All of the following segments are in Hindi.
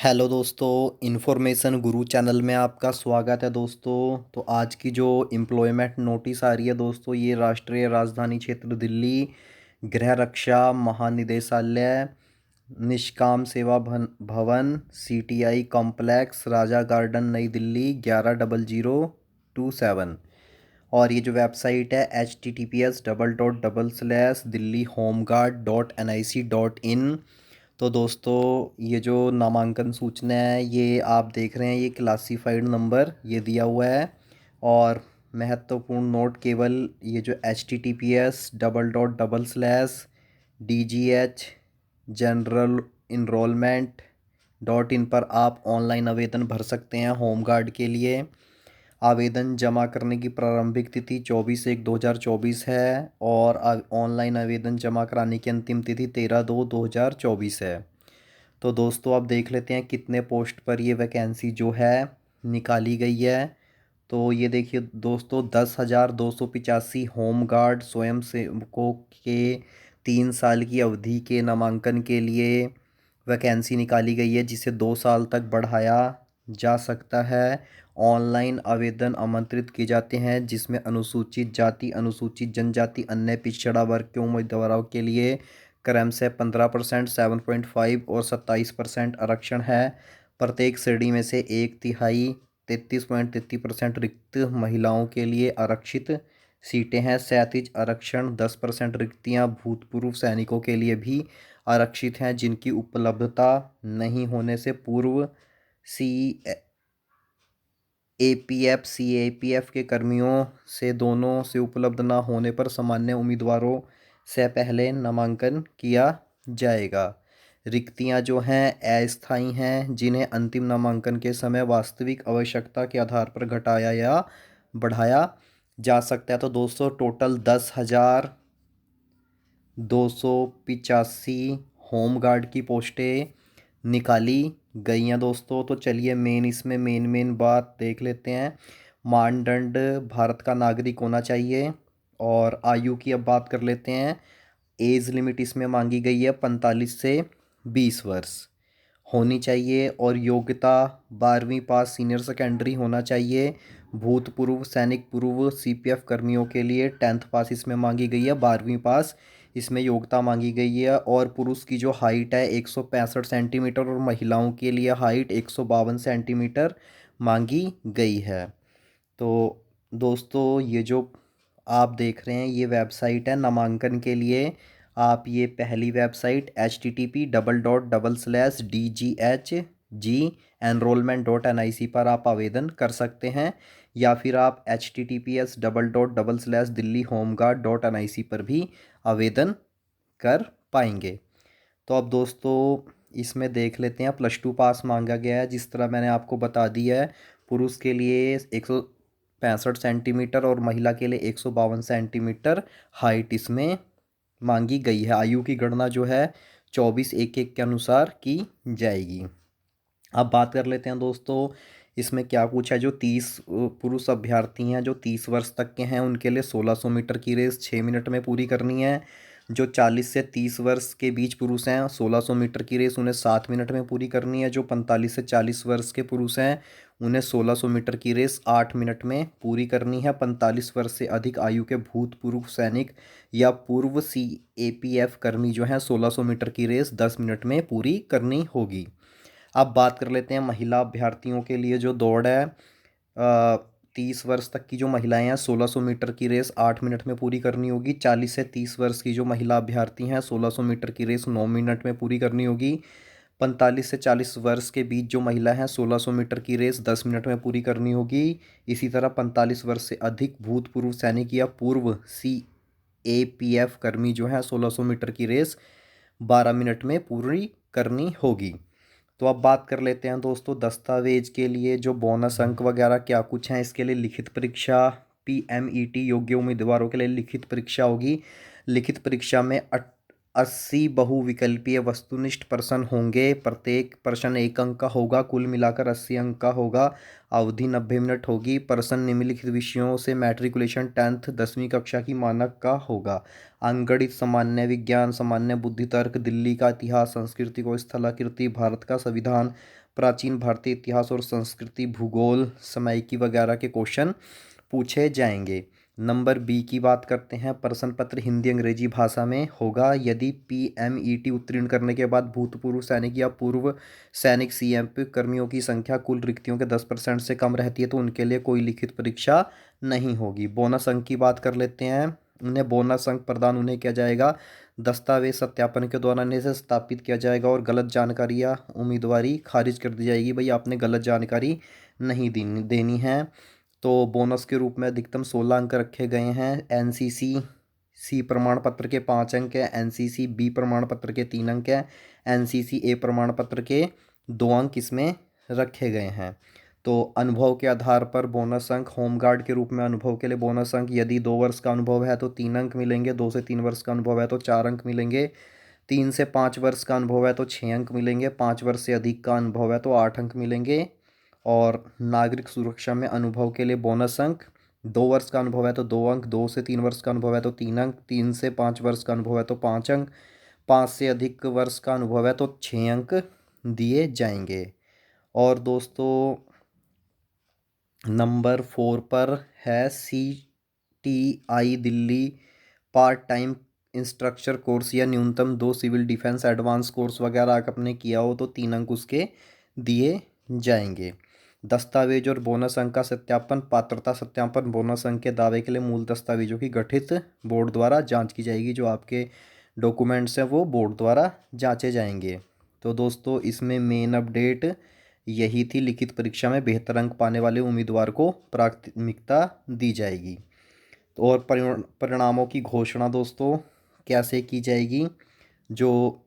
हेलो दोस्तों, इन्फॉर्मेशन गुरु चैनल में आपका स्वागत है दोस्तों। तो आज की जो एम्प्लॉयमेंट नोटिस आ रही है दोस्तों, ये राष्ट्रीय राजधानी क्षेत्र दिल्ली गृह रक्षा महानिदेशालय निष्काम सेवा भवन सीटीआई कॉम्प्लेक्स राजा गार्डन नई दिल्ली 110027। और ये जो वेबसाइट है https://delhi-homeguard.nic.in। तो दोस्तों, ये जो नामांकन सूचना है ये आप देख रहे हैं, ये क्लासिफाइड नंबर ये दिया हुआ है। और महत्वपूर्ण नोट केवल ये जो https://DGH जनरल इनरोलमेंट .in पर आप ऑनलाइन आवेदन भर सकते हैं होमगार्ड के लिए। आवेदन जमा करने की प्रारंभिक तिथि 24/1/2024 है और ऑनलाइन आवेदन जमा कराने की अंतिम तिथि 13/2/2024 है। तो दोस्तों, आप देख लेते हैं कितने पोस्ट पर ये वैकेंसी जो है निकाली गई है। तो ये देखिए दोस्तों, 10,285 होम गार्ड स्वयं सेवकों के 3 साल की अवधि के नामांकन के लिए वैकेंसी निकाली गई है, जिसे 2 साल तक बढ़ाया जा सकता है। ऑनलाइन आवेदन आमंत्रित किए जाते हैं, जिसमें अनुसूचित जाति, अनुसूचित जनजाति, अन्य पिछड़ा वर्ग के उम्मीदवारों के लिए क्रम से 15%, 7.5 और 27% आरक्षण है। प्रत्येक श्रेणी में से 1/3 33.33% रिक्त महिलाओं के लिए आरक्षित सीटें हैं। क्षैतिज आरक्षण 10% रिक्तियां भूतपूर्व सैनिकों के लिए भी आरक्षित हैं, जिनकी उपलब्धता नहीं होने से पूर्व सी एपीएफ सीएपीएफ के कर्मियों से दोनों से उपलब्ध न होने पर सामान्य उम्मीदवारों से पहले नामांकन किया जाएगा। रिक्तियां जो हैं अस्थायी हैं, जिन्हें अंतिम नामांकन के समय वास्तविक आवश्यकता के आधार पर घटाया या बढ़ाया जा सकता है। तो दोस्तों, टोटल 10,285 होम गार्ड की पोस्टें निकाली गई हैं दोस्तों। तो चलिए इसमें मेन बात देख लेते हैं। मानदंड भारत का नागरिक होना चाहिए। और आयु की अब बात कर लेते हैं। एज लिमिट इसमें मांगी गई है 45 से 20 वर्ष होनी चाहिए। और योग्यता 12वीं पास सीनियर सेकेंडरी होना चाहिए। भूतपूर्व सैनिक, पूर्व सीपीएफ कर्मियों के लिए 10th पास इसमें मांगी गई है, 12वीं पास इसमें योग्यता मांगी गई है। और पुरुष की जो हाइट है 165 सेंटीमीटर और महिलाओं के लिए हाइट 152 सेंटीमीटर मांगी गई है। तो दोस्तों, ये जो आप देख रहे हैं ये वेबसाइट है नामांकन के लिए। आप ये पहली वेबसाइट http://DGHG-enrollment.nic पर आप आवेदन कर सकते हैं, या फिर आप https://delhi-homeguard.nic पर भी आवेदन कर पाएंगे। तो अब दोस्तों, इसमें देख लेते हैं। +2 पास मांगा गया है, जिस तरह मैंने आपको बता दिया है। पुरुष के लिए 165 सेंटीमीटर और महिला के लिए 152 सेंटीमीटर हाइट इसमें मांगी गई है। आयु की गणना जो है 24/1/1 के अनुसार की जाएगी। अब बात कर लेते हैं दोस्तों, इसमें क्या पूछा है। जो 30 पुरुष अभ्यर्थी हैं जो 30 वर्ष तक के हैं, उनके लिए 1600 मीटर की रेस 6 मिनट में पूरी करनी है। जो 40 से 30 वर्ष के बीच पुरुष हैं, 1600 मीटर की रेस उन्हें 7 मिनट में पूरी करनी है। जो 45 से 40 वर्ष के पुरुष हैं, उन्हें 1600 मीटर की रेस 8 मिनट में पूरी करनी है। 45 वर्ष से अधिक आयु के भूतपूर्व सैनिक या पूर्व सीएपीएफ कर्मी जो हैं, 1600 मीटर की रेस 10 मिनट में पूरी करनी होगी। अब बात कर लेते हैं महिला अभ्यर्थियों के लिए जो दौड़ है। 30 वर्ष तक की जो महिलाएं हैं, 1600 मीटर की रेस 8 मिनट में पूरी करनी होगी। 40 से 30 वर्ष की जो महिला अभ्यर्थी हैं, 1600 मीटर की रेस 9 मिनट में पूरी करनी होगी। 45 से 40 वर्ष के बीच जो महिला हैं, 1600 मीटर की रेस 10 मिनट में पूरी करनी होगी। इसी तरह 45 वर्ष से अधिक भूतपूर्व सैनिक या पूर्व सीएपीएफ कर्मी जो हैं, 1600 मीटर की रेस 12 मिनट में पूरी करनी होगी। तो अब बात कर लेते हैं दोस्तों, दस्तावेज के लिए जो बोनस अंक वगैरह क्या कुछ हैं। इसके लिए लिखित परीक्षा पीएमईटी योग्य उम्मीदवारों के लिए लिखित परीक्षा होगी। लिखित परीक्षा में 80 बहुविकल्पीय वस्तुनिष्ठ प्रश्न होंगे। प्रत्येक प्रश्न 1 अंक का होगा। कुल मिलाकर 80 अंक का होगा। अवधि 90 मिनट होगी। प्रश्न निम्नलिखित विषयों से मैट्रिकुलेशन 10th 10वीं कक्षा की मानक का होगा। अंकगणित, सामान्य विज्ञान, सामान्य बुद्धि तर्क, दिल्ली का इतिहास, संस्कृति व स्थलाकृति, भारत का संविधान, प्राचीन भारतीय इतिहास और संस्कृति, भूगोल, समयिकी वगैरह के क्वेश्चन पूछे जाएंगे। नंबर बी की बात करते हैं। प्रश्न पत्र हिंदी अंग्रेजी भाषा में होगा। यदि PMET उत्तीर्ण करने के बाद भूतपूर्व सैनिक या पूर्व सैनिक CMP कर्मियों की संख्या कुल रिक्तियों के 10% से कम रहती है तो उनके लिए कोई लिखित परीक्षा नहीं होगी। बोनस अंक की बात कर लेते हैं। उन्हें बोनस अंक प्रदान उन्हें किया जाएगा दस्तावेज सत्यापन के दौरान इसे स्थापित किया जाएगा और गलत जानकारी या उम्मीदवारी खारिज कर दी जाएगी। भाई आपने गलत जानकारी नहीं देनी है। तो बोनस के रूप में अधिकतम 16 अंक रखे गए हैं। NCC C प्रमाण पत्र के 5 अंक है। NCC B प्रमाण पत्र के 3 अंक है। NCC A प्रमाण पत्र के 2 अंक इसमें रखे गए हैं। तो अनुभव के आधार पर बोनस अंक होमगार्ड के रूप में अनुभव के लिए बोनस अंक यदि 2 वर्ष का अनुभव है तो 3 अंक मिलेंगे। 2 से 3 वर्ष का अनुभव है तो 4 अंक मिलेंगे। 3 से 5 वर्ष का अनुभव है तो 6 अंक मिलेंगे। 5 वर्ष से अधिक का अनुभव है तो 8 अंक मिलेंगे। और नागरिक सुरक्षा में अनुभव के लिए बोनस अंक 2 वर्ष का अनुभव है तो 2 अंक। 2 से 3 वर्ष का अनुभव है तो 3 अंक। 3 से 5 वर्ष का अनुभव है तो 5 अंक। 5 से अधिक वर्ष का अनुभव है तो 6 अंक दिए जाएंगे। और दोस्तों नंबर 4 पर है CTI Delhi part time instructor course या न्यूनतम 2 सिविल डिफेंस एडवांस कोर्स वगैरह आपने किया हो तो 3 अंक उसके दिए जाएंगे। दस्तावेज और बोनस अंक का सत्यापन। पात्रता सत्यापन बोनस अंक के दावे के लिए मूल दस्तावेजों की गठित बोर्ड द्वारा जांच की जाएगी। जो आपके डॉक्यूमेंट्स हैं वो बोर्ड द्वारा जांचे जाएंगे। तो दोस्तों इसमें मेन अपडेट यही थी। लिखित परीक्षा में बेहतर अंक पाने वाले उम्मीदवार को प्राथमिकता दी जाएगी। तो और परिणामों की घोषणा दोस्तों कैसे की जाएगी। जो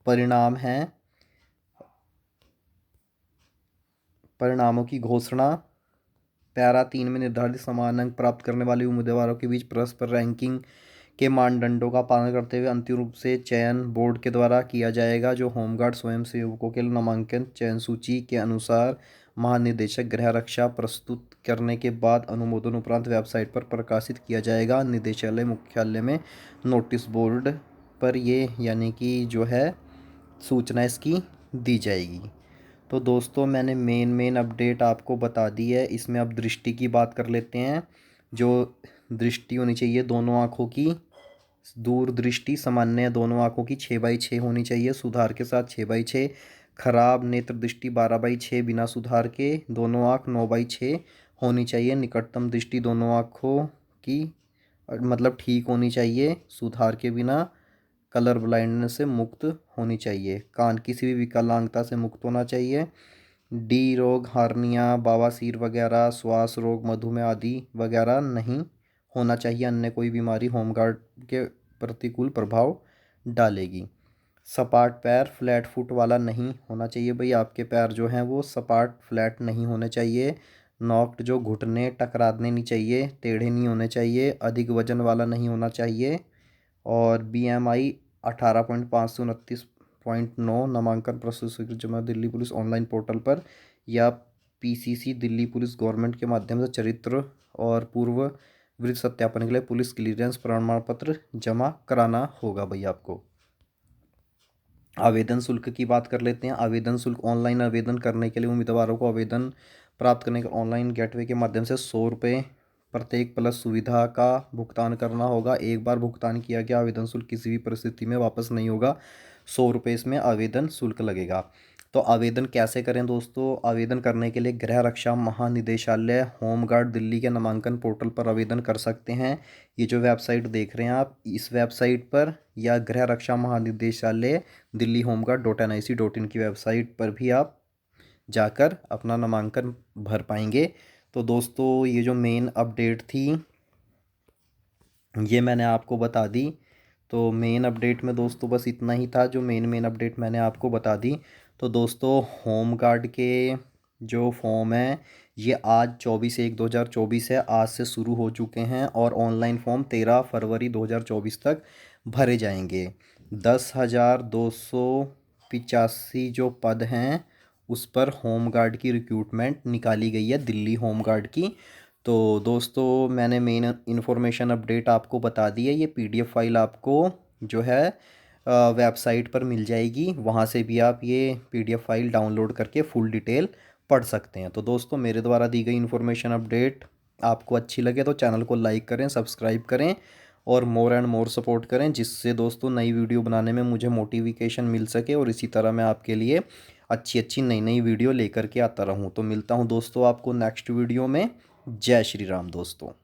परिणाम हैं परिणामों की घोषणा पैरा 3 में निर्धारित समान अंक प्राप्त करने वाले उम्मीदवारों के बीच परस्पर रैंकिंग के मानदंडों का पालन करते हुए अंतिम रूप से चयन बोर्ड के द्वारा किया जाएगा। जो होमगार्ड स्वयंसेवकों के नामांकन चयन सूची के अनुसार महानिदेशक गृह रक्षा प्रस्तुत करने के बाद अनुमोदन उपरांत वेबसाइट पर प्रकाशित किया जाएगा। निदेशालय मुख्यालय में नोटिस बोर्ड पर ये यानी कि जो है सूचना इसकी दी जाएगी। तो दोस्तों मैंने मेन अपडेट आपको बता दी है। इसमें अब दृष्टि की बात कर लेते हैं। जो दृष्टि होनी चाहिए दोनों आँखों की दूरदृष्टि सामान्य दोनों आँखों की 6/6 होनी चाहिए सुधार के साथ 6/6। खराब नेत्र दृष्टि 12/6 बिना सुधार के दोनों आँख 9/6 होनी चाहिए। निकटतम दृष्टि दोनों आँखों की मतलब ठीक होनी चाहिए सुधार के बिना। कलर ब्लाइंडनेस से मुक्त होनी चाहिए। कान किसी भी विकलांगता से मुक्त होना चाहिए। डी रोग, हार्निया, बवासीर वगैरह, श्वास रोग, मधुमेह आदि वगैरह नहीं होना चाहिए। अन्य कोई बीमारी होमगार्ड के प्रतिकूल प्रभाव डालेगी। सपाट पैर फ्लैट फुट वाला नहीं होना चाहिए। भाई आपके पैर जो हैं वो सपाट फ्लैट नहीं होने चाहिए। नॉक्ड जो घुटने टकराने नहीं चाहिए, टेढ़े नहीं होने चाहिए। अधिक वजन वाला नहीं होना चाहिए। और BMI 18.5 से 29.9 नामांकन प्रस्तुत स्वीकृत जमा दिल्ली पुलिस ऑनलाइन पोर्टल पर या PCC दिल्ली पुलिस गवर्नमेंट के माध्यम से चरित्र और पूर्व वृत्ति सत्यापन के लिए पुलिस क्लियरेंस प्रमाण पत्र जमा कराना होगा भाई आपको। आवेदन शुल्क की बात कर लेते हैं। आवेदन शुल्क ऑनलाइन आवेदन करने के लिए उम्मीदवारों को आवेदन प्राप्त करने के ऑनलाइन गेटवे के माध्यम से 100 रुपये प्रत्येक प्लस सुविधा का भुगतान करना होगा। एक बार भुगतान किया गया आवेदन शुल्क किसी भी परिस्थिति में वापस नहीं होगा। 100 रुपये इसमें आवेदन शुल्क लगेगा। तो आवेदन कैसे करें दोस्तों। आवेदन करने के लिए गृह रक्षा महानिदेशालय होमगार्ड दिल्ली के नामांकन पोर्टल पर आवेदन कर सकते हैं। ये जो वेबसाइट देख रहे हैं आप इस वेबसाइट पर या गृह रक्षा महानिदेशालय दिल्ली homeguard.nic.in की वेबसाइट पर भी आप जाकर अपना नामांकन भर पाएंगे। तो दोस्तों ये जो मेन अपडेट थी ये मैंने आपको बता दी। तो मेन अपडेट में दोस्तों बस इतना ही था जो मेन अपडेट मैंने आपको बता दी। तो दोस्तों होमगार्ड के जो फॉर्म है ये आज 24/1/2024 है। आज से शुरू हो चुके हैं और ऑनलाइन फॉर्म 13 फरवरी 2024 तक भरे जाएंगे। 10,285 जो पद हैं उस पर होम गार्ड की रिक्रूटमेंट निकाली गई है, दिल्ली होम गार्ड की। तो दोस्तों मैंने मेन इन्फॉर्मेशन अपडेट आपको बता दी है। ये पीडीएफ फाइल आपको जो है वेबसाइट पर मिल जाएगी, वहाँ से भी आप ये पीडीएफ फाइल डाउनलोड करके फुल डिटेल पढ़ सकते हैं। तो दोस्तों मेरे द्वारा दी गई इन्फॉर्मेशन अपडेट आपको अच्छी लगे तो चैनल को लाइक करें, सब्सक्राइब करें और मोर एंड मोर सपोर्ट करें, जिससे दोस्तों नई वीडियो बनाने में मुझे मोटिवेशन मिल सके और इसी तरह मैं आपके लिए अच्छी अच्छी नई नई वीडियो लेकर के आता रहूं। तो मिलता हूं दोस्तों आपको नेक्स्ट वीडियो में। जय श्री राम दोस्तों।